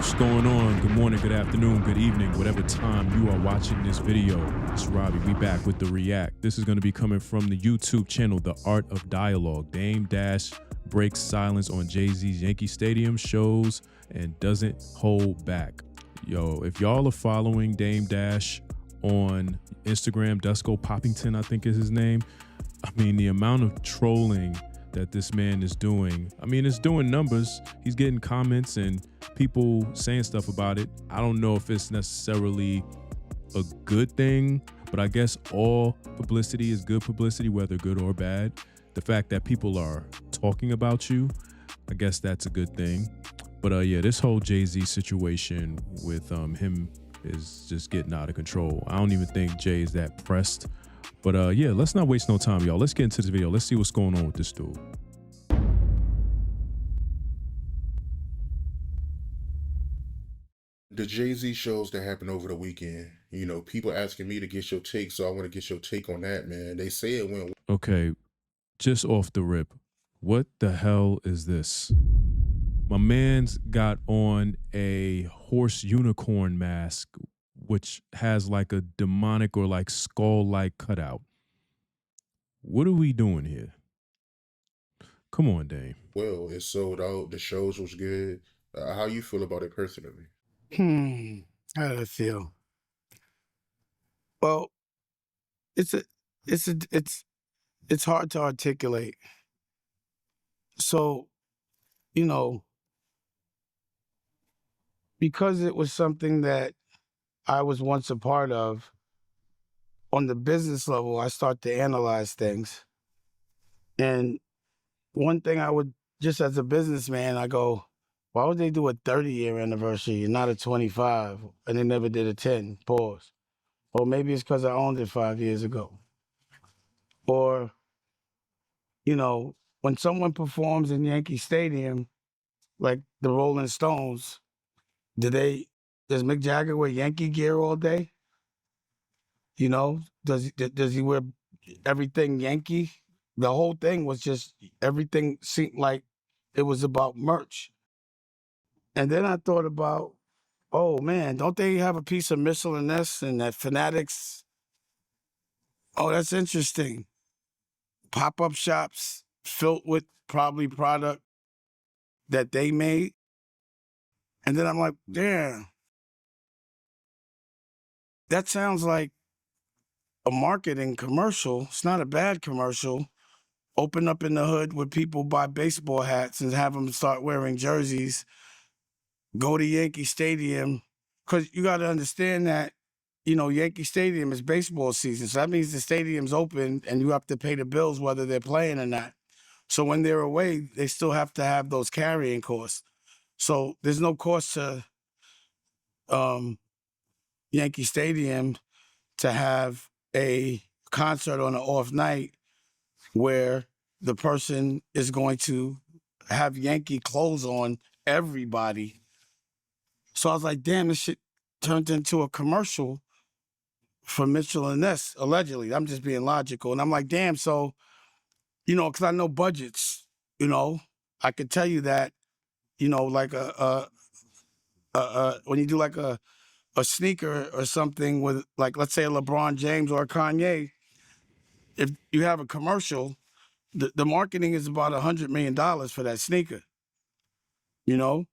What's going on? Good morning, good afternoon, good evening, whatever time you are watching this video. It's Robbie. We back with the react. This is going to be coming from the YouTube channel, The Art of Dialogue. Dame Dash breaks silence on Jay-Z's Yankee Stadium shows and doesn't hold back. Yo, if y'all are following Dame Dash on Instagram, Dusko Poppington, I think is his name. I mean, the amount of trolling that this man is doing, I mean, it's doing numbers. He's getting comments and people saying stuff about it. I don't know if it's necessarily a good thing, but I guess all publicity is good publicity, whether good or bad. The fact that people are talking about you, I guess that's a good thing. But yeah, this whole Jay-Z situation with him is just getting out of control. I don't even think Jay is that pressed. But yeah, let's not waste no time, y'all. Let's get into this video. Let's see what's going on with this dude. The Jay-Z shows that happened over the weekend, you know, people asking me to get your take, so I want to get your take on that, man. They say it went... Okay, just off the rip, what the hell is this? My man's got on a horse unicorn mask, which has like a demonic or like skull-like cutout. What are we doing here? Come on, Dame. Well, it sold out. The shows was good. How you feel about it personally? How do I feel? Well, it's hard to articulate. So, you know, because it was something that I was once a part of, on the business level, I start to analyze things. And one thing I would, just as a businessman, I go, why would they do a 30-year anniversary and not a 25? And they never did a 10, pause. Or maybe it's because I owned it 5 years ago. Or, you know, when someone performs in Yankee Stadium, like the Rolling Stones, does Mick Jagger wear Yankee gear all day? You know, does he wear everything Yankee? The whole thing was just, everything seemed like it was about merch. And then I thought about, oh man, don't they have a piece of Missile and Ness and that Fanatics? Oh, that's interesting. Pop-up shops filled with probably product that they made. And then I'm like, damn, that sounds like a marketing commercial. It's not a bad commercial. Open up in the hood where people buy baseball hats and have them start wearing jerseys. Go to Yankee Stadium, because you got to understand that, you know, Yankee Stadium is baseball season. So that means the stadium's open and you have to pay the bills whether they're playing or not. So when they're away, they still have to have those carrying costs. So there's no cost to Yankee Stadium to have a concert on an off night where the person is going to have Yankee clothes on everybody. So I was like, damn, this shit turned into a commercial for Mitchell and Ness, allegedly. I'm just being logical. And I'm like, damn, so, you know, because I know budgets, you know, I could tell you that, you know, like when you do like a sneaker or something with, like, let's say a LeBron James or a Kanye, if you have a commercial, the marketing is about $100 million for that sneaker, you know?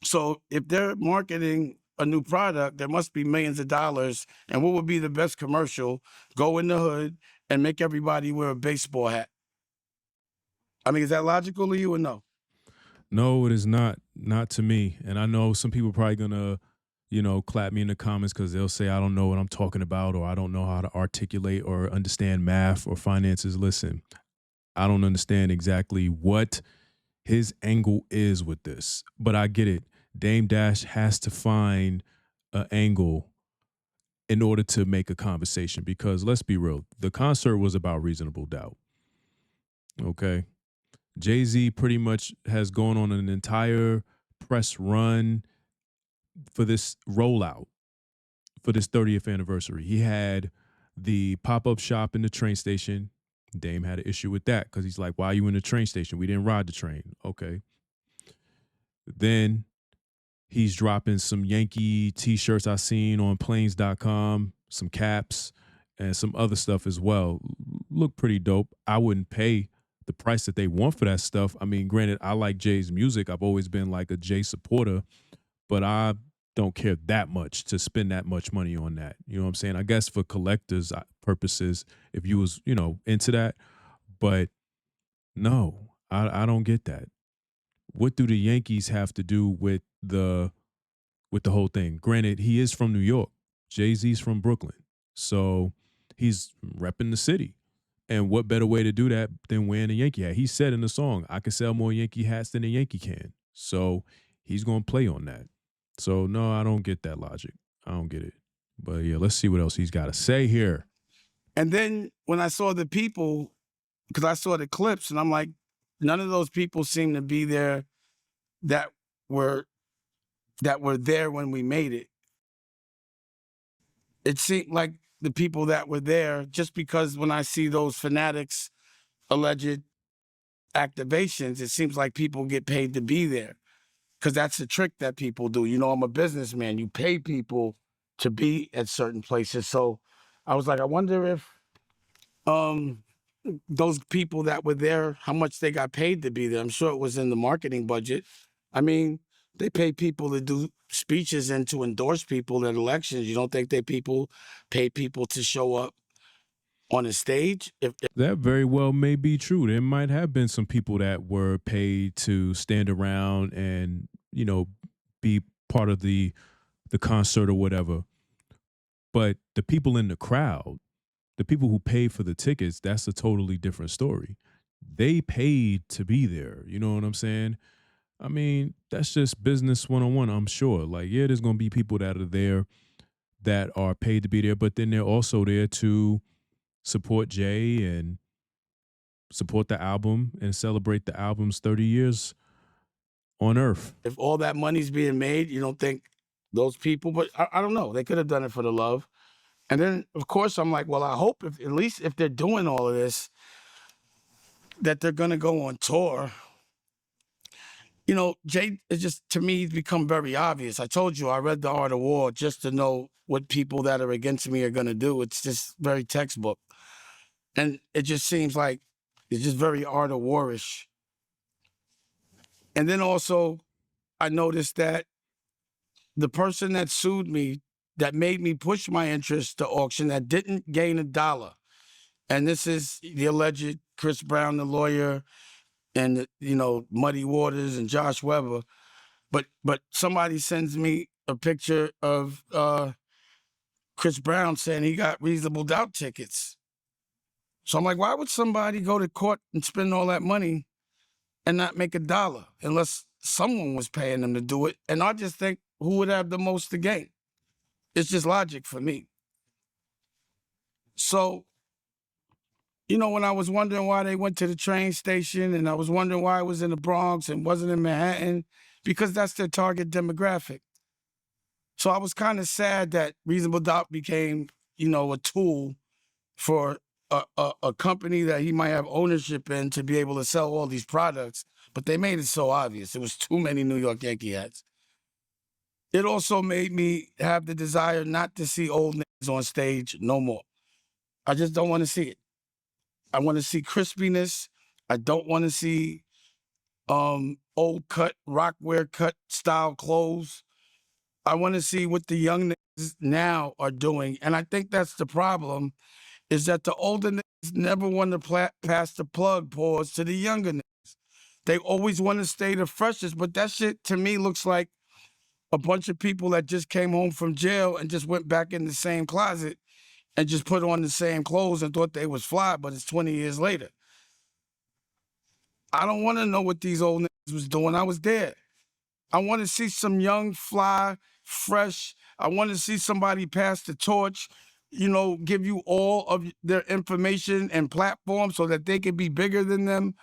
So if they're marketing a new product, there must be millions of dollars. And what would be the best commercial? Go in the hood and make everybody wear a baseball hat. I mean, is that logical to you or no? No, it is not. Not to me. And I know some people are probably going to, you know, clap me in the comments because they'll say, I don't know what I'm talking about, or I don't know how to articulate or understand math or finances. Listen, I don't understand exactly what his angle is with this, but I get it. Dame Dash has to find an angle in order to make a conversation, because let's be real, the concert was about Reasonable Doubt. Okay. Jay-Z pretty much has gone on an entire press run for this rollout, for this 30th anniversary. He had the pop-up shop in the train station. Dame had an issue with that because he's like, why are you in the train station? We didn't ride the train. Okay. Then He's dropping some Yankee t-shirts I seen on planes.com, some caps, and some other stuff as well. Look pretty dope. I wouldn't pay the price that they want for that stuff. I mean, granted, I like Jay's music. I've always been like a Jay supporter, but I don't care that much to spend that much money on that. You know what I'm saying? I guess for collectors purposes, if you was, into that, but no, I don't get that. What do the Yankees have to do with the whole thing? Granted, he is from New York. Jay-Z's from Brooklyn. So he's repping the city. And what better way to do that than wearing a Yankee hat? He said in the song, I can sell more Yankee hats than a Yankee can. So he's going to play on that. So no, I don't get that logic. I don't get it. But yeah, let's see what else he's got to say here. And then when I saw the people, because I saw the clips, and I'm like, none of those people seem to be there that were there when we made it. It seemed like the people that were there, just because when I see those fanatics alleged activations, it seems like people get paid to be there, because that's the trick that people do. I'm a businessman. You pay people to be at certain places. So I was like, I wonder if those people that were there, how much they got paid to be there. I'm sure it was in the marketing budget. I mean, they pay people to do speeches and to endorse people at elections. You don't think pay people to show up on a stage? If That very well may be true. There might have been some people that were paid to stand around and, be part of the concert or whatever. But the people in the crowd, the people who paid for the tickets, that's a totally different story. They paid to be there. You know what I'm saying? I mean, that's just business 101, I'm sure. Like, yeah, there's going to be people that are there that are paid to be there, but then they're also there to support Jay and support the album and celebrate the album's 30 years on Earth. if all that money's being made, you don't think those people, but I don't know. They could have done it for the love. And then, of course, I'm like, well, I hope at least if they're doing all of this, that they're going to go on tour. Jay is just, to me, become very obvious. I told you, I read The Art of War just to know what people that are against me are going to do. It's just very textbook. And it just seems like it's just very Art of War-ish. And then also, I noticed that the person that sued me, that made me push my interest to auction, that didn't gain $1. And this is the alleged Chris Brown, the lawyer, and Muddy Waters and Josh Weber. But somebody sends me a picture of Chris Brown saying he got reasonable doubt tickets. So I'm like, why would somebody go to court and spend all that money and not make $1 unless someone was paying them to do it? And I just think, who would have the most to gain? It's just logic for me. So, when I was wondering why they went to the train station, and I was wondering why it was in the Bronx and wasn't in Manhattan, because that's their target demographic. So I was kind of sad that Reasonable Doubt became, a tool for a company that he might have ownership in to be able to sell all these products, but they made it so obvious. It was too many New York Yankee hats. It also made me have the desire not to see old niggas on stage no more. I just don't want to see it. I want to see crispiness. I don't want to see old cut, rockwear cut style clothes. I want to see what the young niggas now are doing. And I think that's the problem, is that the older niggas never want to pass the plug pause to the younger niggas. They always want to stay the freshest, but that shit to me looks like a bunch of people that just came home from jail and just went back in the same closet and just put on the same clothes and thought they was fly, but it's 20 years later. I don't want to know what these old niggas was doing. I was there. I want to see some young, fly, fresh. I want to see somebody pass the torch, give you all of their information and platform so that they can be bigger than them.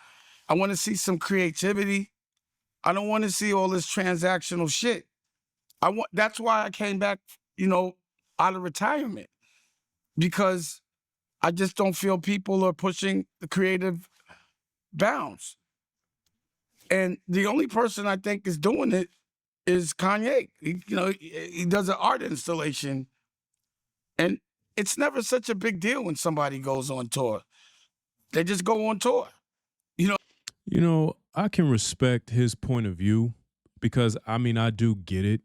I want to see some creativity. I don't want to see all this transactional shit. That's why I came back, out of retirement, because I just don't feel people are pushing the creative bounds. And the only person I think is doing it is Kanye. He does an art installation, and it's never such a big deal when somebody goes on tour. They just go on tour. I can respect his point of view because I mean I do get it.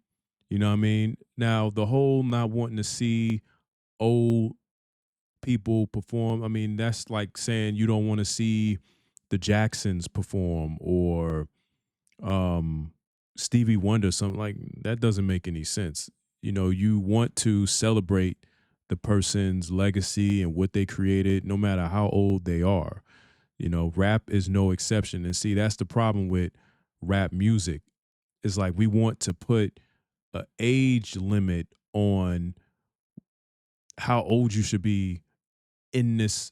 You know what I mean? Now the whole not wanting to see old people perform, I mean, that's like saying you don't want to see the Jacksons perform or um Stevie Wonder, something like that doesn't make any sense. You want to celebrate the person's legacy and what they created, no matter how old they are. Rap is no exception. And see, that's the problem with rap music. It's like we want to put an age limit on how old you should be in this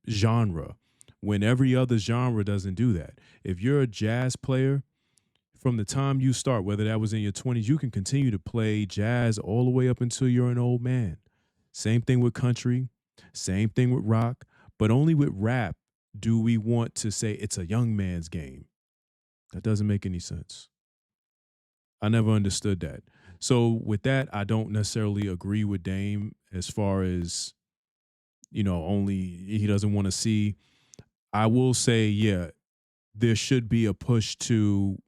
genre when every other genre doesn't do that. If you're a jazz player, from the time you start, whether that was in your 20s, you can continue to play jazz all the way up until you're an old man. Same thing with country, same thing with rock, but only with rap do we want to say it's a young man's game. That doesn't make any sense. I never understood that. So with that, I don't necessarily agree with Dame as far as, only he doesn't want to see. I will say, yeah, there should be a push to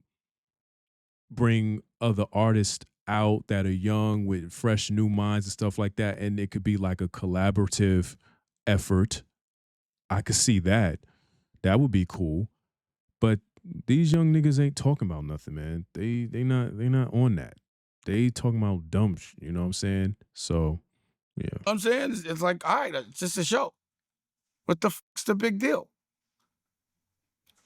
bring other artists out that are young with fresh new minds and stuff like that. And it could be like a collaborative effort. I could see that. That would be cool. But these young niggas ain't talking about nothing, man. They not on that. They talking about dumb you know what I'm saying? So yeah. I'm saying it's like, all right, it's just a show. What the fuck's the big deal?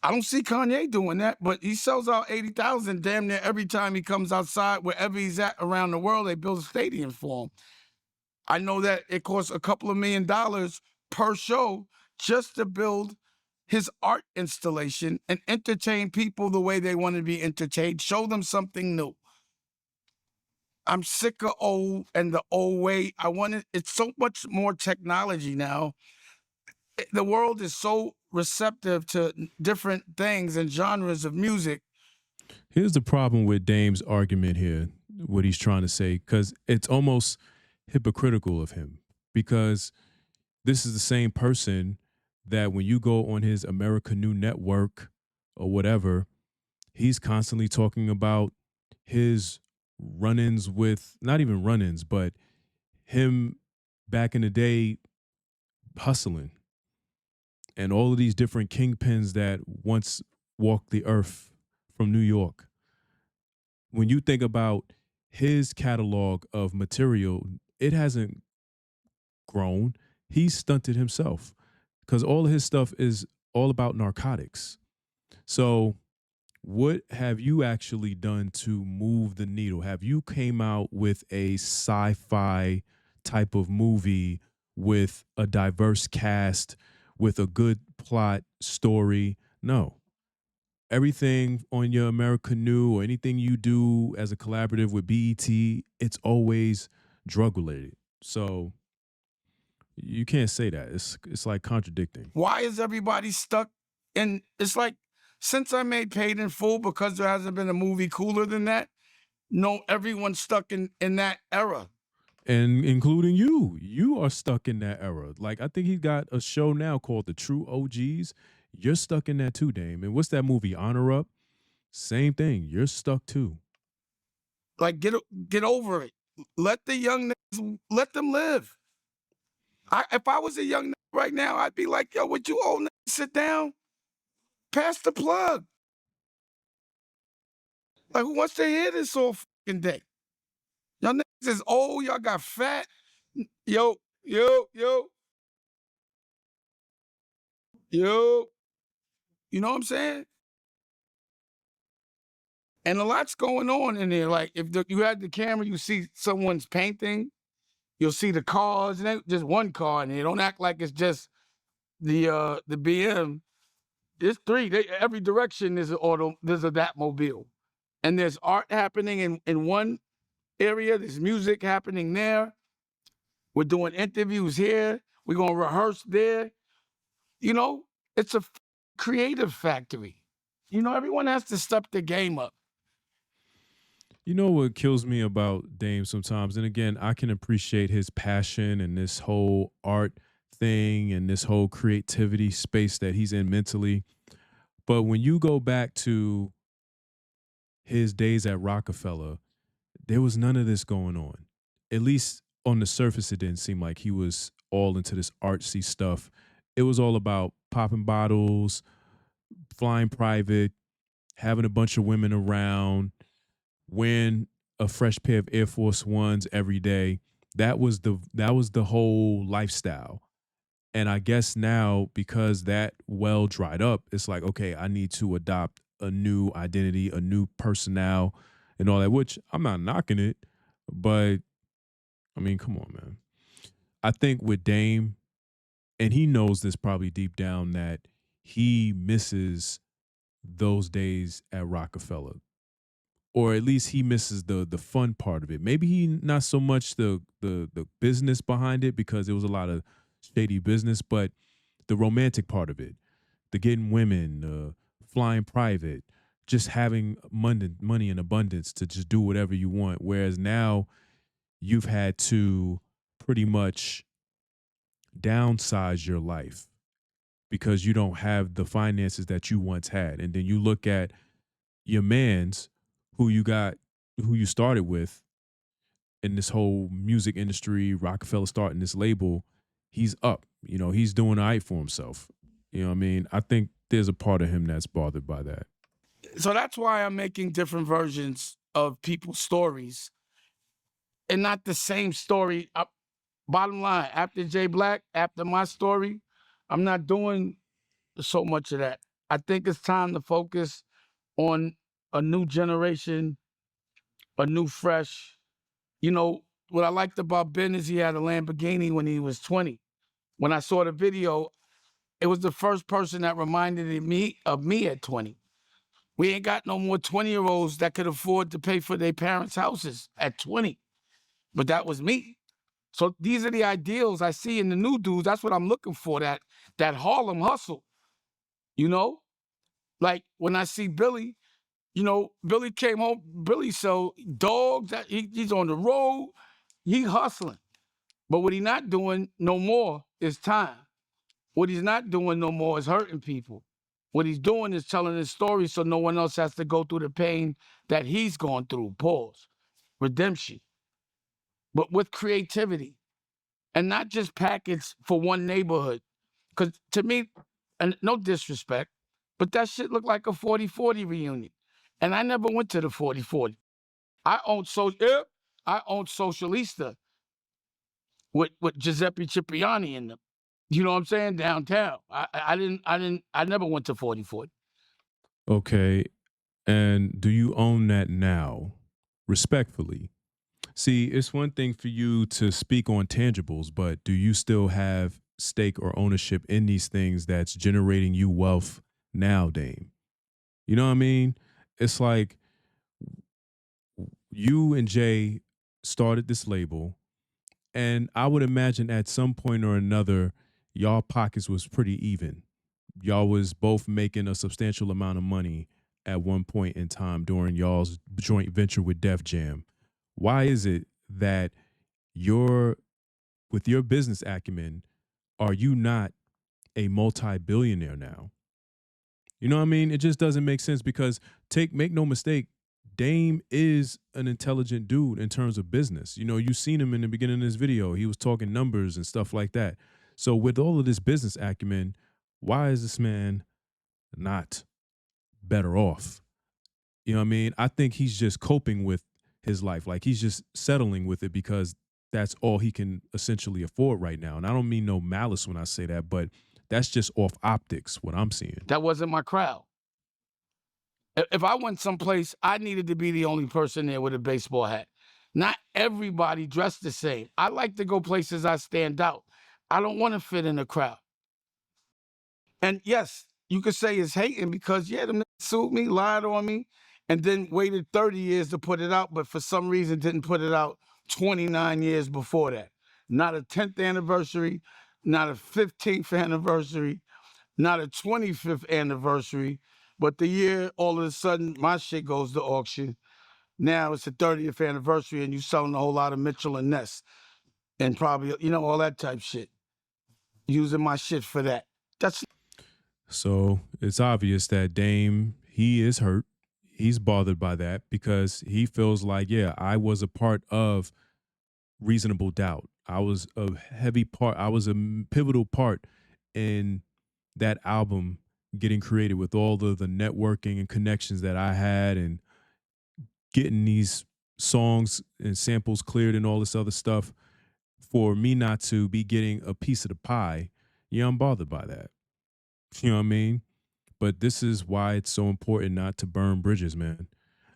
I don't see Kanye doing that, but he sells out 80,000 damn near every time he comes outside, wherever he's at around the world. They build a stadium for him. I know that it costs a couple of $1 million per show just to build his art installation and entertain people the way they want to be entertained, show them something new. I'm sick of old and the old way. It's so much more technology now. The world is so receptive to different things and genres of music. Here's the problem with Dame's argument here, what he's trying to say, because it's almost hypocritical of him, because this is the same person that when you go on his America New Network or whatever, he's constantly talking about his run-ins with, not even run-ins, but him back in the day hustling and all of these different kingpins that once walked the earth from New York. When you think about his catalog of material, it hasn't grown. He's stunted himself because all of his stuff is all about narcotics. So what have you actually done to move the needle? Have you came out with a sci-fi type of movie with a diverse cast, with a good plot story? No. Everything on your America New or anything you do as a collaborative with BET, it's always drug related. So you can't say that. It's like contradicting. Why is everybody stuck in? It's like, since I made Paid in Full, because there hasn't been a movie cooler than that. No, everyone's stuck in that era. And including you. You are stuck in that era. Like, I think he got a show now called The True OGs. You're stuck in that too, Dame. And what's that movie, Honor Up? Same thing. You're stuck too. Like, get over it. Let the young niggas, let them live. If I was a young nigga right now, I'd be like, yo, would you old niggas sit down? Pass the plug. Like, who wants to hear this all fucking day? Y'all niggas is old, y'all got fat. Yo. You know what I'm saying? And a lot's going on in there. Like, if you had the camera, you see someone's painting, you'll see the cars, and ain't just one car in there. Don't act like it's just the BM. There's three. Every direction there's there's a Batmobile. And there's art happening in one area, there's music happening there. We're doing interviews here. We're gonna rehearse there. It's a creative factory. Everyone has to step the game up. You know what kills me about Dame sometimes, and again, I can appreciate his passion and this whole art thing and this whole creativity space that he's in mentally. But when you go back to his days at Rockefeller, there was none of this going on. At least on the surface, it didn't seem like he was all into this artsy stuff. It was all about popping bottles, flying private, having a bunch of women around, wearing a fresh pair of Air Force Ones every day. That was the whole lifestyle. And I guess now, because that well dried up, it's like, okay, I need to adopt a new identity, a new personnel, and all that. Which I'm not knocking it, but I mean, come on, man. I think with Dame, and he knows this probably deep down, that he misses those days at Rockefeller, or at least he misses the fun part of it. Maybe he not so much the business behind it, because it was a lot of shady business, but the romantic part of it, the getting women, flying private, just having money in abundance to just do whatever you want. Whereas now you've had to pretty much downsize your life because you don't have the finances that you once had. And then you look at your mans who you started with in this whole music industry, Rockefeller starting this label, he's up. He's doing all right for himself. You know what I mean? I think there's a part of him that's bothered by that. So that's why I'm making different versions of people's stories and not the same story. Bottom line, after Jay Black, after my story, I'm not doing so much of that. I think it's time to focus on a new generation, a new fresh. What I liked about Ben is he had a Lamborghini when he was 20. When I saw the video, it was the first person that reminded me of me at 20. We ain't got no more 20-year-olds that could afford to pay for their parents' houses at 20. But that was me. So these are the ideals I see in the new dudes. That's what I'm looking for, that Harlem hustle. Like when I see Billy, Billy came home, Billy sell dogs, he's on the road, he hustling. But what he not doing no more is time. What he's not doing no more is hurting people. What he's doing is telling his story so no one else has to go through the pain that he's gone through. Pause. Redemption. But with creativity. And not just packaged for one neighborhood. Because to me, and no disrespect, but that shit looked like a 40-40 reunion. And I never went to the 40-40. I owned Socialista with Giuseppe Cipriani in them. You know what I'm saying? Downtown. I never went to 40-40. Okay. And do you own that now? Respectfully. See, it's one thing for you to speak on tangibles, but do you still have stake or ownership in these things that's generating you wealth now, Dame? You know what I mean? It's like you and Jay started this label, and I would imagine at some point or another, y'all pockets was pretty even. Y'all was both making a substantial amount of money at one point in time during y'all's joint venture with Def Jam. Why is it that with your business acumen, are you not a multi-billionaire now? You know what I mean? It just doesn't make sense because make no mistake, Dame is an intelligent dude in terms of business. You've seen him in the beginning of this video. He was talking numbers and stuff like that. So with all of this business acumen, why is this man not better off? You know what I mean? I think he's just coping with his life. Like he's just settling with it because that's all he can essentially afford right now. And I don't mean no malice when I say that, but that's just off optics, what I'm seeing. That wasn't my crowd. If I went someplace, I needed to be the only person there with a baseball hat. Not everybody dressed the same. I like to go places I stand out. I don't want to fit in a crowd. And yes, you could say it's hating because, yeah, them niggas sued me, lied on me, and then waited 30 years to put it out, but for some reason didn't put it out 29 years before that. Not a 10th anniversary, not a 15th anniversary, not a 25th anniversary, but the year all of a sudden my shit goes to auction. Now it's the 30th anniversary and you selling a whole lot of Mitchell and Ness and probably, all that type shit. Using my shit for that. That's So it's obvious that Dame, he is hurt. He's bothered by that because he feels like, yeah, I was a part of Reasonable Doubt. I was a heavy part. I was a pivotal part in that album getting created with all the networking and connections that I had and getting these songs and samples cleared and all this other stuff. For me not to be getting a piece of the pie, yeah, I'm bothered by that. You know what I mean? But this is why it's so important not to burn bridges, man.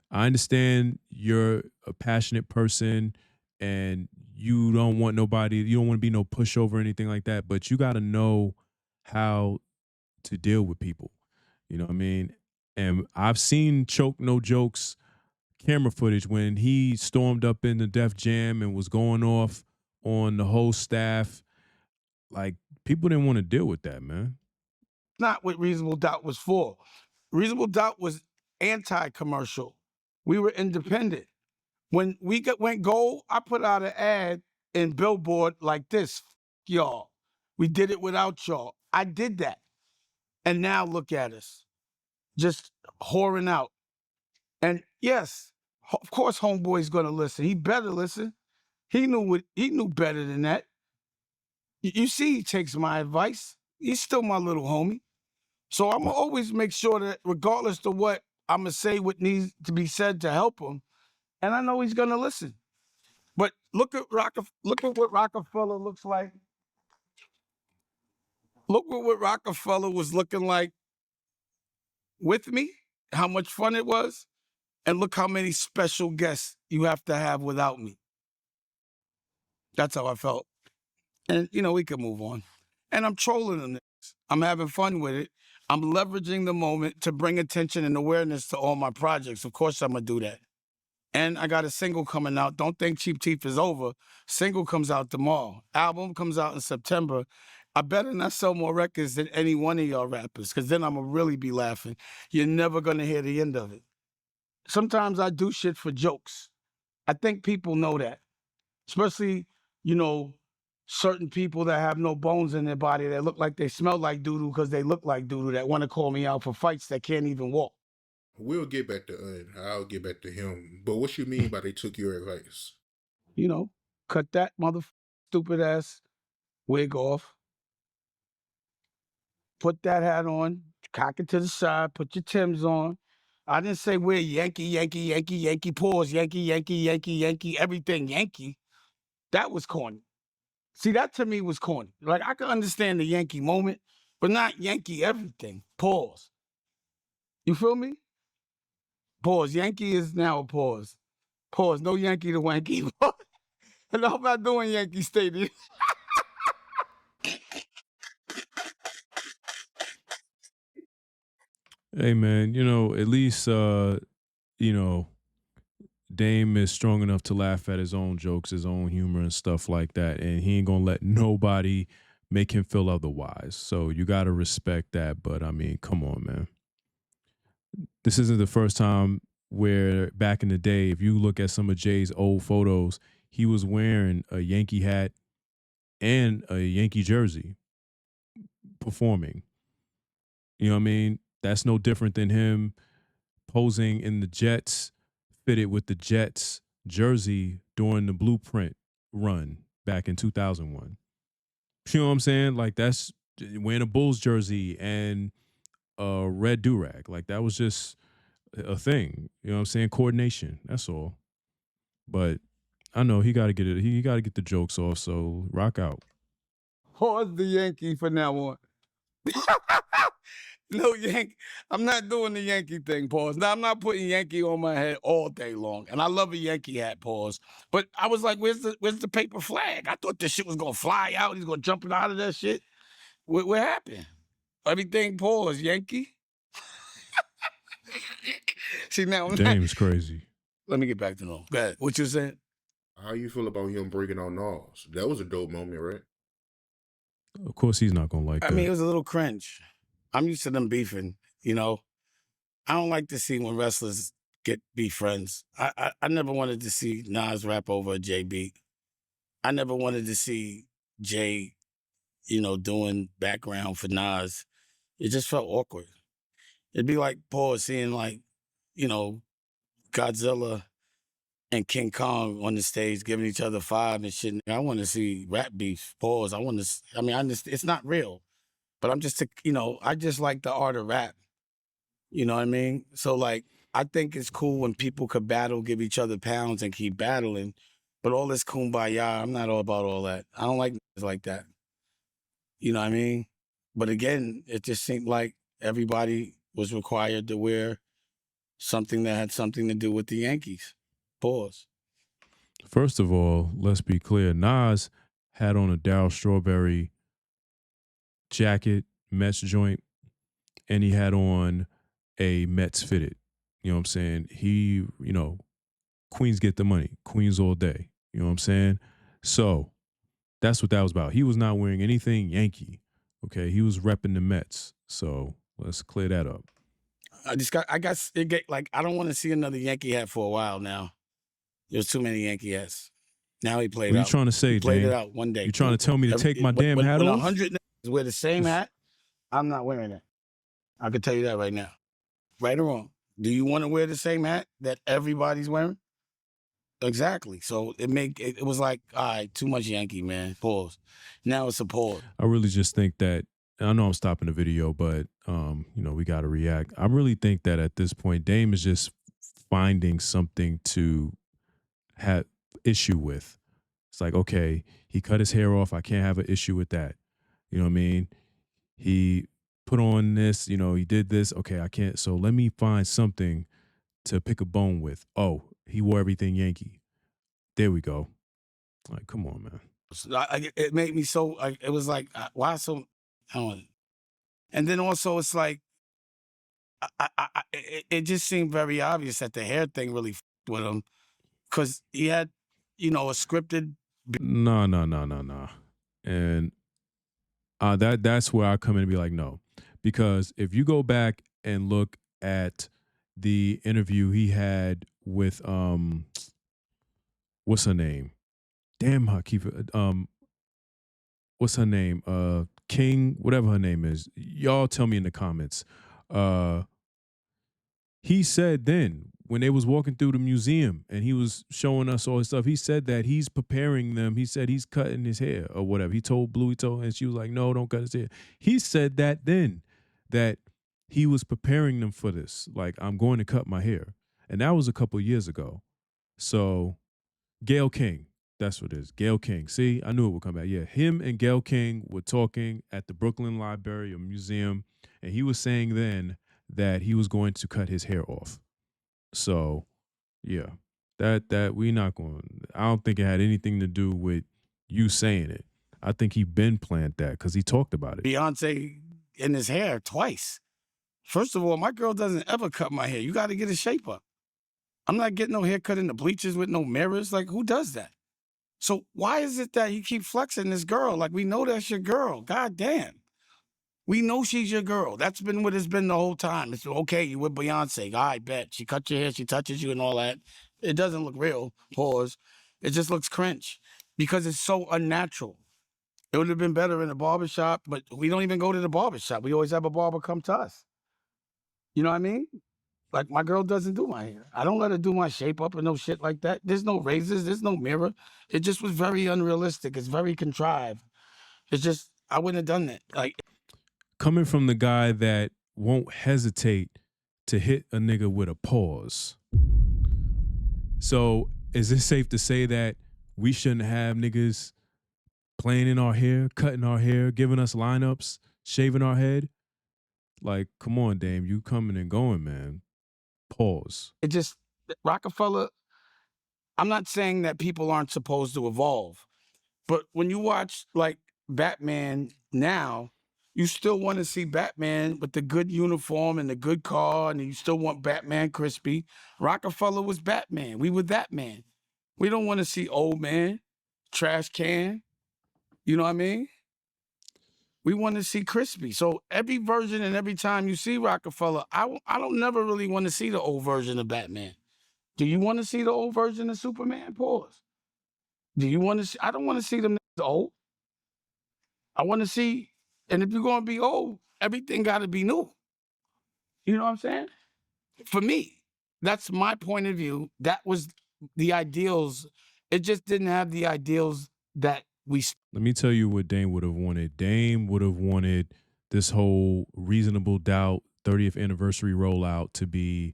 I understand you're a passionate person and you don't want nobody, you don't want to be no pushover or anything like that, but you got to know how to deal with people. You know what I mean? And I've seen Choke No Jokes camera footage when he stormed up in the Def Jam and was going off on the whole staff. Like, people didn't want to deal with that, man. not what Reasonable Doubt was for. Reasonable Doubt was anti-commercial. We were independent. When we went gold, I put out an ad in Billboard like this, y'all. We did it without y'all. I did that. And now look at us, just whoring out. And yes, of course homeboy's gonna listen. He better listen. He knew better than that. You see, he takes my advice. He's still my little homie. So I'm gonna always make sure that regardless of what I'm gonna say what needs to be said to help him, and I know he's gonna listen. But look at what Rockefeller looks like. Look at what Rockefeller was looking like with me, how much fun it was, and look how many special guests you have to have without me. That's how I felt. And we can move on. And I'm trolling them. I'm having fun with it. I'm leveraging the moment to bring attention and awareness to all my projects. Of course, I'm gonna do that. And I got a single coming out. Don't think Cheap Teeth is over. Single comes out tomorrow. Album comes out in September. I better not sell more records than any one of y'all rappers, because then I'm gonna really be laughing. You're never gonna hear the end of it. Sometimes I do shit for jokes. I think people know that. Especially, certain people that have no bones in their body that look like they smell like doo-doo because they look like doo-doo that want to call me out for fights that can't even walk. We'll get back to I'll get back to him. But what you mean by they took your advice? Cut that stupid ass wig off. Put that hat on, cock it to the side, put your Timbs on. I didn't say we're Yankee, Yankee, Yankee, Yankee, pause, Yankee, Yankee, Yankee, Yankee, everything Yankee. That was corny. See, that to me was corny. Like, I could understand the Yankee moment, but not Yankee everything. Pause. You feel me? Pause. Yankee is now a pause. Pause. No Yankee to wanky. And I'm not doing Yankee Stadium. Hey, man, at least, Dame is strong enough to laugh at his own jokes, his own humor and stuff like that. And he ain't going to let nobody make him feel otherwise. So you got to respect that. But I mean, come on, man. This isn't the first time where back in the day, if you look at some of Jay's old photos, he was wearing a Yankee hat and a Yankee jersey performing. You know what I mean? That's no different than him posing in the Jets, fitted with the Jets jersey during the Blueprint run back in 2001. You know what I'm saying? Like, that's wearing a Bulls jersey and a red do-rag. Like, that was just a thing. You know what I'm saying? Coordination. That's all. But I know he got to get it. He got to get the jokes off. So rock out. Pause the Yankee for now on. No Yankee. I'm not doing the Yankee thing, pause. Now, I'm not putting Yankee on my head all day long. And I love a Yankee hat, pause. But I was like, where's the paper flag? I thought this shit was going to fly out. He's going to jump out of that shit. What happened? Everything pause, Yankee. See, now Dame's crazy. Let me get back to normal. Go ahead. What you saying? How you feel about him breaking on Nas? That was a dope moment, right? Of course, he's not going to like that. I mean, it was a little cringe. I'm used to them beefing, I don't like to see when wrestlers be friends. I never wanted to see Nas rap over a Jay beat. I never wanted to see Jay, doing background for Nas. It just felt awkward. It'd be like seeing like, Godzilla and King Kong on the stage giving each other five and shit. I want to see rap beef. Pause. It's not real, but I just like the art of rap. You know what I mean? So like, I think it's cool when people could battle, give each other pounds and keep battling, but all this kumbaya, I'm not all about all that. I don't like niggas like that. You know what I mean? But again, it just seemed like everybody was required to wear something that had something to do with the Yankees. Pause. First of all, let's be clear. Nas had on a Darryl Strawberry jacket, Mets joint, and he had on a Mets fitted. You know what I'm saying? He, Queens get the money. Queens all day. You know what I'm saying? So that's what that was about. He was not wearing anything Yankee. Okay. He was repping the Mets. So let's clear that up. I don't want to see another Yankee hat for a while now. There's too many Yankee hats. Now he played What are out. you trying to say, He played Dame? it out one day. You trying to tell me to take my damn hat when off? 100 niggas wear the same hat, I'm not wearing it. I can tell you that right now. Right or wrong. Do you want to wear the same hat that everybody's wearing? Exactly. So it was like, all right, too much Yankee, man. Pause. Now it's a pause. I really just think that, I know I'm stopping the video, but we got to react. I really think that at this point, Dame is just finding something to have issue with. It's like, okay, he cut his hair off. I can't have an issue with that. You know what I mean? He put on this, he did this. Okay, I can't. So let me find something to pick a bone with. Oh, he wore everything Yankee. There we go. Like, come on, man. It made me so, it was like, why so, I don't know. And then also it's like, it just seemed very obvious that the hair thing really f***ed with him because he had, a scripted. No. And that's where I come in and be like, no. Because if you go back and look at the interview he had with, what's her name? Damn, I keep what's her name? King, whatever her name is. Y'all tell me in the comments. He said then when they was walking through the museum and he was showing us all his stuff, he said that he's preparing them. He said he's cutting his hair or whatever. He told Blue, and she was like, no, don't cut his hair. He said that then, that he was preparing them for this. Like, I'm going to cut my hair. And that was a couple years ago. So Gayle King, that's what it is. Gayle King. See, I knew it would come back. Yeah, him and Gayle King were talking at the Brooklyn Library or Museum, and he was saying then that he was going to cut his hair off. So, yeah, that we not going. I don't think it had anything to do with you saying it. I think he been planned that because he talked about it. Beyonce in his hair twice. First of all, my girl doesn't ever cut my hair. You got to get a shape up. I'm not getting no haircut in the bleachers with no mirrors. Like, who does that? So why is it that you keep flexing this girl? Like, we know that's your girl. God damn. We know she's your girl. That's been what it's been the whole time. It's okay, you with Beyonce. I bet. She cut your hair, she touches you and all that. It doesn't look real. Pause. It just looks cringe because it's so unnatural. It would have been better in a barbershop, but we don't even go to the barbershop. We always have a barber come to us. You know what I mean? Like, my girl doesn't do my hair. I don't let her do my shape up and no shit like that. There's no razors. There's no mirror. It just was very unrealistic. It's very contrived. It's just, I wouldn't have done that. Like, coming from the guy that won't hesitate to hit a nigga with a pause. So is it safe to say that we shouldn't have niggas playing in our hair, cutting our hair, giving us lineups, shaving our head? Like, come on, Dame, you coming and going, man. Pause. It just, Rockefeller, I'm not saying that people aren't supposed to evolve, but when you watch like Batman now, you still want to see Batman with the good uniform and the good car, and you still want Batman crispy. Rockefeller was Batman. We were that man. We don't want to see old man, trash can. You know what I mean? We want to see crispy. So every version and every time you see Rockefeller, I don't never really want to see the old version of Batman. Do you want to see the old version of Superman? Pause. Do you want to see? I don't want to see them old. I want to see, and if you're going to be old, everything got to be new. You know what I'm saying? For me, that's my point of view. That was the ideals. It just didn't have the ideals that we. Let me tell you what Dame would have wanted. Dame would have wanted this whole Reasonable Doubt 30th anniversary rollout to be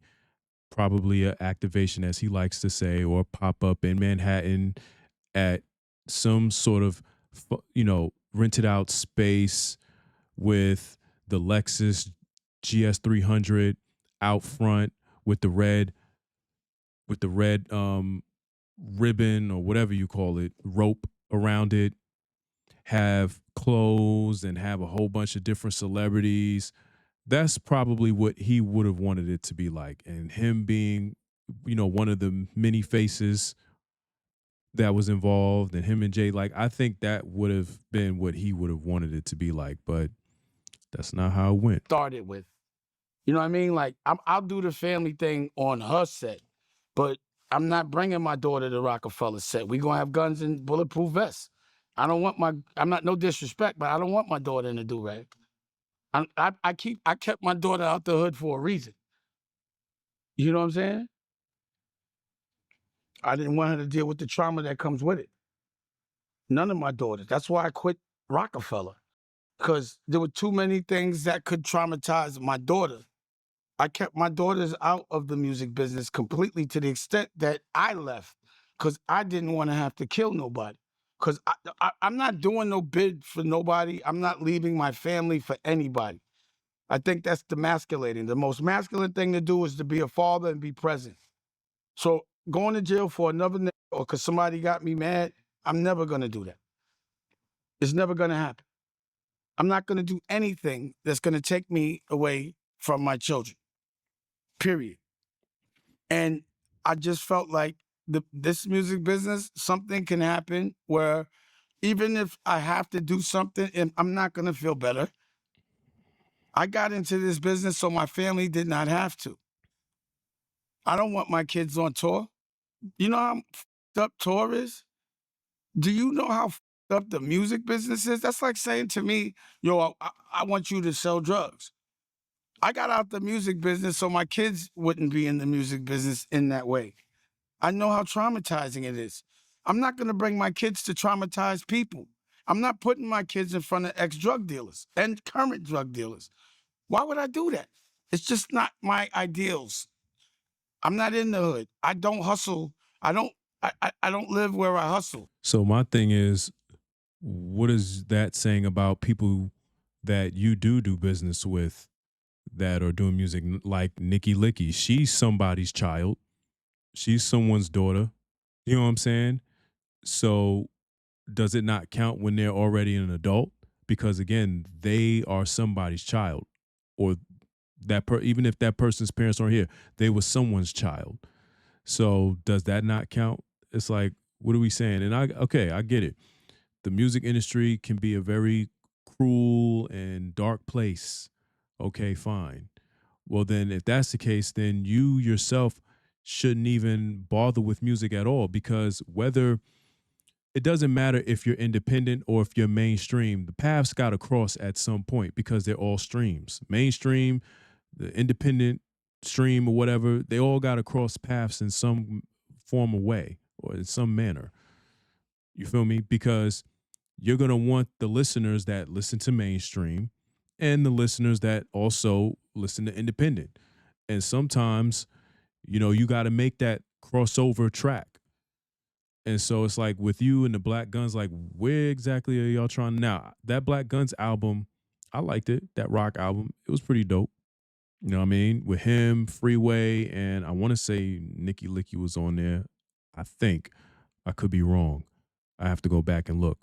probably an activation, as he likes to say, or pop up in Manhattan at some sort of, rented out space with the Lexus GS 300 out front with the red ribbon or whatever you call it, rope around it, have clothes and have a whole bunch of different celebrities. That's probably what he would have wanted it to be like. And him being, one of the many faces that was involved, and him and Jay, like, I think that would have been what he would have wanted it to be like, but that's not how it went. Started with. You know what I mean? Like, I'll do the family thing on her set, but I'm not bringing my daughter to Rockefeller set. We're going to have guns and bulletproof vests. I'm not no disrespect, but I don't want my daughter in a do-rag. I kept my daughter out the hood for a reason. You know what I'm saying? I didn't want her to deal with the trauma that comes with it. None of my daughters. That's why I quit Rockefeller, because there were too many things that could traumatize my daughter. I kept my daughters out of the music business completely, to the extent that I left, because I didn't want to have to kill nobody. Because I'm not doing no bid for nobody. I'm not leaving my family for anybody. I think that's demasculating. The most masculine thing to do is to be a father and be present. So going to jail for another nigga or because somebody got me mad, I'm never going to do that. It's never going to happen. I'm not going to do anything that's going to take me away from my children, period. And I just felt like this music business, something can happen where even if I have to do something, and I'm not going to feel better. I got into this business so my family did not have to. I don't want my kids on tour. You know how f***ed up tour is? Do you know how f***ed up the music business is? That's like saying to me, yo, I want you to sell drugs. I got out the music business so my kids wouldn't be in the music business in that way. I know how traumatizing it is. I'm not going to bring my kids to traumatize people. I'm not putting my kids in front of ex-drug dealers and current drug dealers. Why would I do that? It's just not my ideals. I'm not in the hood. I don't hustle. I don't live where I hustle. So my thing is, what is that saying about people that you do business with that are doing music, like Nikki Licky? She's somebody's child. She's someone's daughter. You know what I'm saying? So does it not count when they're already an adult? Because again, they are somebody's child, or even if that person's parents aren't here, they were someone's child. So does that not count? It's like, what are we saying? And I get it. The music industry can be a very cruel and dark place. Okay, fine. Well, then if that's the case, then you yourself shouldn't even bother with music at all, because it doesn't matter if you're independent or if you're mainstream, the paths got to cross at some point, because they're all streams. Mainstream, the independent stream or whatever, they all got to cross paths in some form of way or in some manner. You feel me? Because you're going to want the listeners that listen to mainstream and the listeners that also listen to independent. And sometimes, you got to make that crossover track. And so it's like with you and the Black Guns, like, where exactly are y'all trying? Now, that Black Guns album, I liked it. That rock album, it was pretty dope. You know what I mean? With him, Freeway, and I want to say Nikki Licky was on there. I think. I could be wrong. I have to go back and look.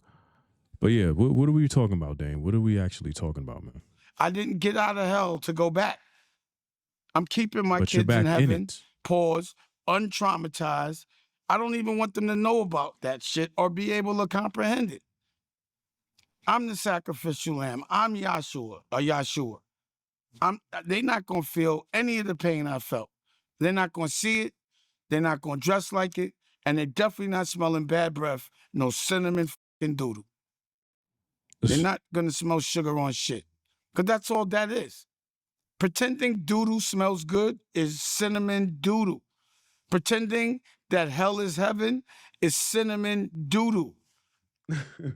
But yeah, what are we talking about, Dane? What are we actually talking about, man? I didn't get out of hell to go back. I'm keeping my But you're kids back in in heaven, it. pause, untraumatized. I don't even want them to know about that shit or be able to comprehend it. I'm the sacrificial lamb. I'm Yahshua or Yahshua. They're not gonna feel any of the pain I felt. They're not gonna see it. They're not gonna dress like it, and they're definitely not smelling bad breath. No cinnamon fucking doodle. They're not gonna smell sugar on shit, because that's all that is. Pretending doodle smells good is cinnamon doodle. Pretending that hell is heaven is cinnamon doodle.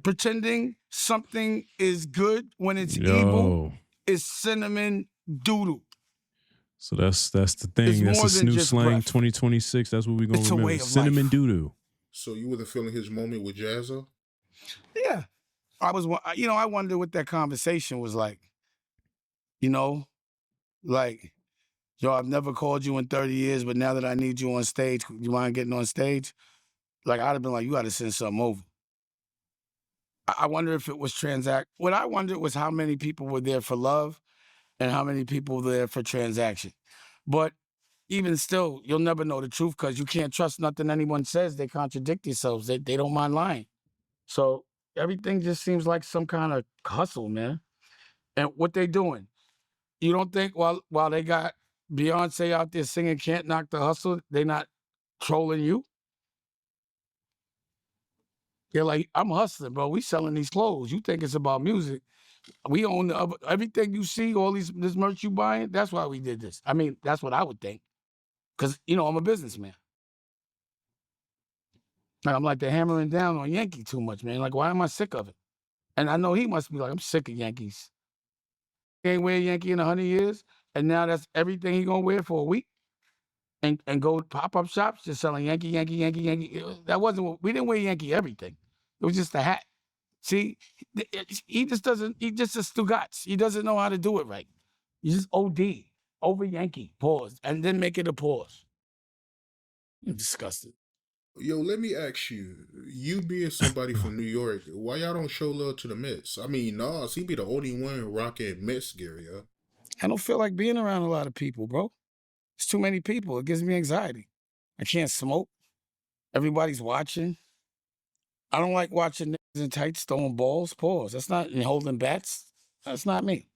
Pretending something is good when it's evil is cinnamon doodle. So that's the thing. It's That's more a than new just slang. breath. 2026. That's what we're gonna It's a remember. way of Cinnamon life. doo-doo. So you wasn't feeling his moment with Jazza? Yeah. I wonder what that conversation was like. Like, yo, I've never called you in 30 years, but now that I need you on stage, you mind getting on stage? Like, I'd have been like, you got to send something over. I wonder if it was What I wondered was how many people were there for love and how many people were there for transaction. But even still, you'll never know the truth because you can't trust nothing anyone says. They contradict themselves. They don't mind lying. So everything just seems like some kind of hustle, man. And what they doing? You don't think while they got Beyonce out there singing "Can't Knock the Hustle," they not trolling you? They're like, I'm hustling, bro. We selling these clothes. You think it's about music? We own everything you see. All this merch you buying. That's why we did this. I mean, that's what I would think, because I'm a businessman. Like, I'm like they're hammering down on Yankee too much, man. Like, why am I sick of it? And I know he must be like, I'm sick of Yankees. He ain't wear Yankee in 100 years, and now that's everything he gonna wear for a week. And go pop-up shops just selling Yankee, Yankee, Yankee, Yankee. That wasn't we didn't wear Yankee everything. It was just a hat. See, he just doesn't. He just a Stugotz. He doesn't know how to do it right. You just OD over Yankee. Pause and then make it a pause. I'm disgusted. Yo, let me ask you, you being somebody from New York, why y'all don't show love to the Mets? I mean, Nas, he be the only one rocking Mets gear, yo. I don't feel like being around a lot of people, bro. It's too many people. It gives me anxiety. I can't smoke. Everybody's watching. I don't like watching niggas in tights throwing balls. Pause. That's not and holding bats. That's not me.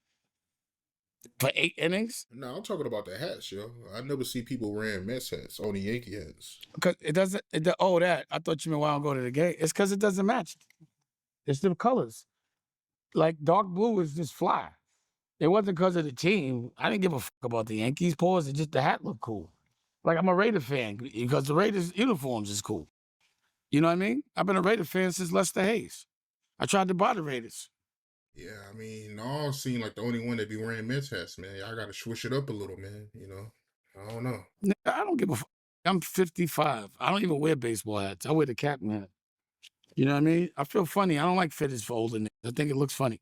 For 8 innings? No, I'm talking about the hats, yo. I never see people wearing Mets hats, only Yankee hats. Because it doesn't. That. I thought you meant why I don't go to the game. It's because it doesn't match. It's the colors. Like dark blue is just fly. It wasn't because of the team. I didn't give a fuck about the Yankees. Pause. It's just the hat looked cool. Like I'm a Raider fan because the Raiders uniforms is cool. You know what I mean? I've been a Raider fan since Lester Hayes. I tried to buy the Raiders. Yeah, I mean, Nas seem like the only one that be wearing Mets hats, man. Y'all gotta switch it up a little, man. I don't know. I don't give a fuck. I'm 55. I don't even wear baseball hats. I wear the captain hat. You know what I mean? I feel funny. I don't like fitteds for older niggas. I think it looks funny.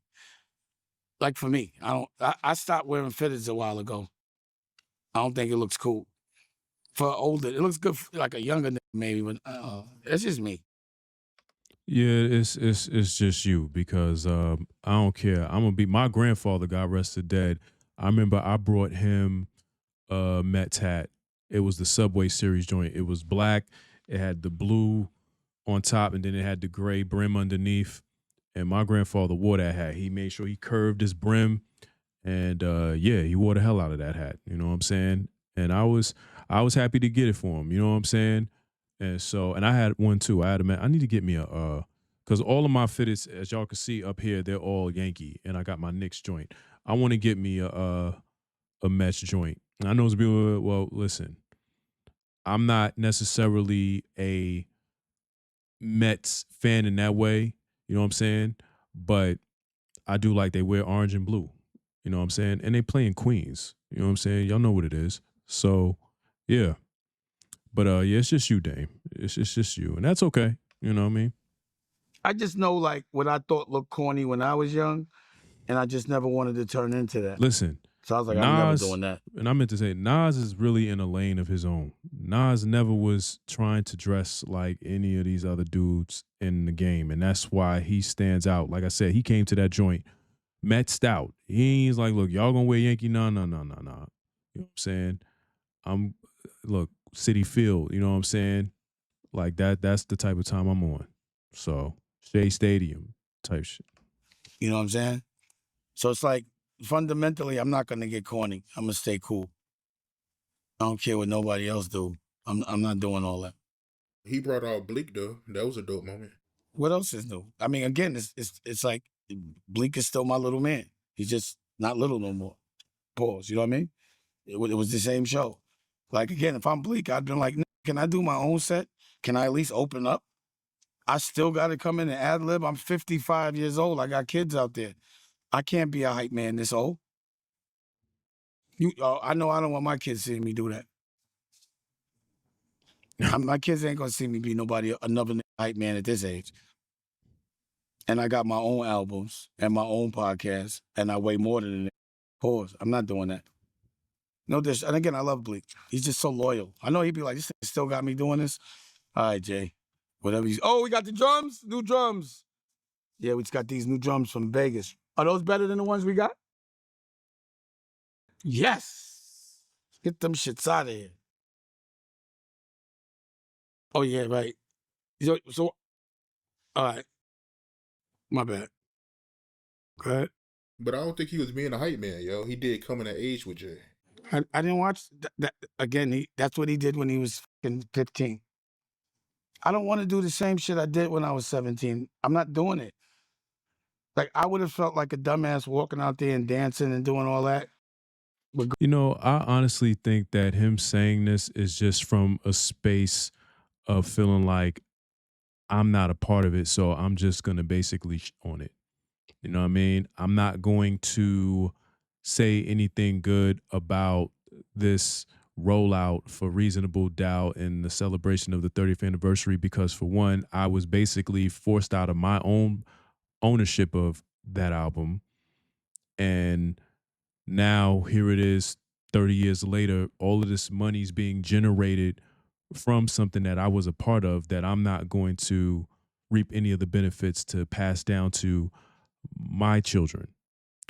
Like for me, I stopped wearing fitteds a while ago. I don't think it looks cool. For older, it looks good for like a younger nigga maybe, but it's just me. Yeah, it's just you because I don't care. I'm gonna be my grandfather, God rest his dead. I remember I brought him a Mets hat. It was the Subway Series joint. It was black. It had the blue on top, and then it had the gray brim underneath. And my grandfather wore that hat. He made sure he curved his brim, and he wore the hell out of that hat. You know what I'm saying? And I was happy to get it for him. You know what I'm saying? And so, and I had one too. I need to get me because all of my fitteds, as y'all can see up here, they're all Yankee, and I got my Knicks joint. I want to get me a Mets joint. And I know it's people. Well, listen, I'm not necessarily a Mets fan in that way. You know what I'm saying? But I do like they wear orange and blue. You know what I'm saying? And they play in Queens. You know what I'm saying? Y'all know what it is. So, yeah. But it's just you, Dame. It's just you, and that's okay. You know what I mean? I just know like what I thought looked corny when I was young, and I just never wanted to turn into that. Listen, So I was like, I'm never doing that. And I meant to say, Nas is really in a lane of his own. Nas never was trying to dress like any of these other dudes in the game, and that's why he stands out. Like I said, he came to that joint Metsed out. He's like, look, y'all gonna wear Yankee? No. You know what I'm saying? Look, City Field. You know what I'm saying? Like that's the type of time I'm on. So Shea Stadium type shit. You know what I'm saying? So it's like, fundamentally, I'm not going to get corny. I'm going to stay cool. I don't care what nobody else do. I'm not doing all that. He brought out Bleak though. That was a dope moment. What else is new? I mean, again, it's like Bleak is still my little man. He's just not little no more. Pause. You know what I mean? It was the same show. Like, again, if I'm Bleak, I'd been like, can I do my own set? Can I at least open up? I still got to come in and ad lib. I'm 55 years old. I got kids out there. I can't be a hype man this old. I know I don't want my kids seeing me do that. My kids ain't gonna see me be another hype man at this age. And I got my own albums and my own podcast, and I weigh more than that. Pause. I'm not doing that. No, and again, I love Bleak. He's just so loyal. I know he'd be like, this thing still got me doing this. All right, Jay. Whatever we got the drums? New drums. Yeah, we just got these new drums from Vegas. Are those better than the ones we got? Yes. Get them shits out of here. Oh, yeah, right. So all right. My bad. Go ahead. But I don't think he was being a hype man, yo. He did Coming of Age with Jay. I didn't watch that. Again, that's what he did when he was 15. I don't want to do the same shit I did when I was 17. I'm not doing it. Like, I would have felt like a dumbass walking out there and dancing and doing all that. You know, I honestly think that him saying this is just from a space of feeling like I'm not a part of it, so I'm just going to basically on it. You know what I mean? I'm not going to say anything good about this rollout for Reasonable Doubt and the celebration of the 30th anniversary because, for one, I was basically forced out of my own ownership of that album. And now here it is 30 years later, all of this money's being generated from something that I was a part of that I'm not going to reap any of the benefits to pass down to my children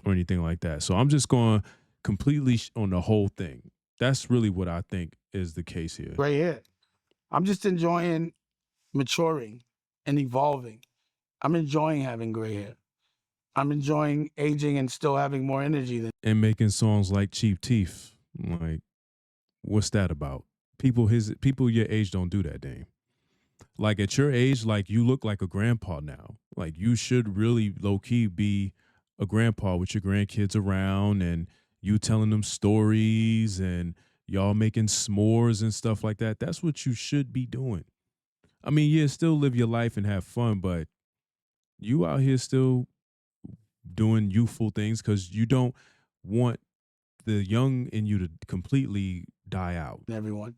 or anything like that. So I'm just going completely on the whole thing. That's really what I think is the case here. Right here. I'm just enjoying maturing and evolving. I'm enjoying having gray hair. I'm enjoying aging and still having more energy and making songs like Cheap Teeth. Like, what's that about? People your age don't do that, Dame. Like, at your age, like, you look like a grandpa now. Like, you should really low-key be a grandpa with your grandkids around and you telling them stories and y'all making s'mores and stuff like that. That's what you should be doing. I mean, yeah, still live your life and have fun, but you out here still doing youthful things because you don't want the young in you to completely die out. Everyone.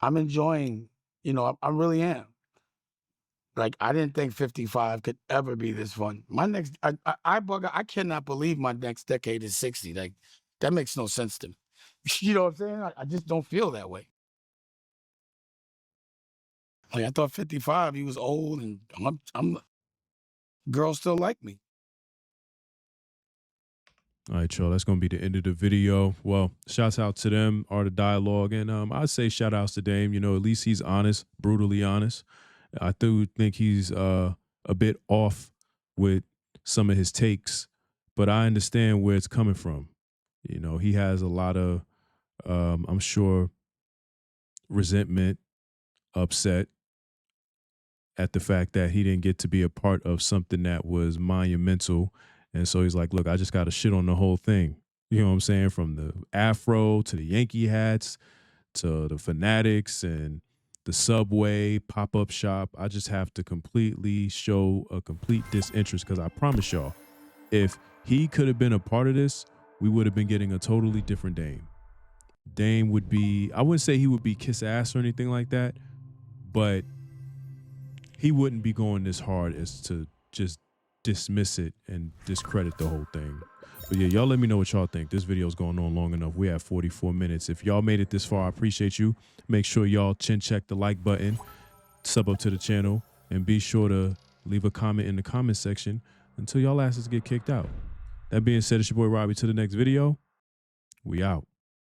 I'm enjoying, I really am. Like, I didn't think 55 could ever be this fun. My next, I cannot believe my next decade is 60. Like, that makes no sense to me. You know what I'm saying? I just don't feel that way. Like, I thought 55, he was old and girls still like me. All right, y'all, that's going to be the end of the video. Well, shouts out to them, Art of Dialogue. And I'd say shout outs to Dame. At least he's honest, brutally honest. I do think he's a bit off with some of his takes, but I understand where it's coming from. He has a lot of, I'm sure, resentment, upset at the fact that he didn't get to be a part of something that was monumental. And so he's like, look, I just got to shit on the whole thing. You know what I'm saying? From the afro to the Yankee hats to the Fanatics and the Subway pop-up shop. I just have to completely show a complete disinterest because I promise y'all, if he could have been a part of this, we would have been getting a totally different Dame. Dame would be, I wouldn't say he would be kiss ass or anything like that, but he wouldn't be going this hard as to just dismiss it and discredit the whole thing. But yeah, y'all let me know what y'all think. This video is going on long enough. We have 44 minutes. If y'all made it this far, I appreciate you. Make sure y'all chin check the like button, sub up to the channel, and be sure to leave a comment in the comment section until y'all asses get kicked out. That being said, it's your boy Robbie. To the next video, we out.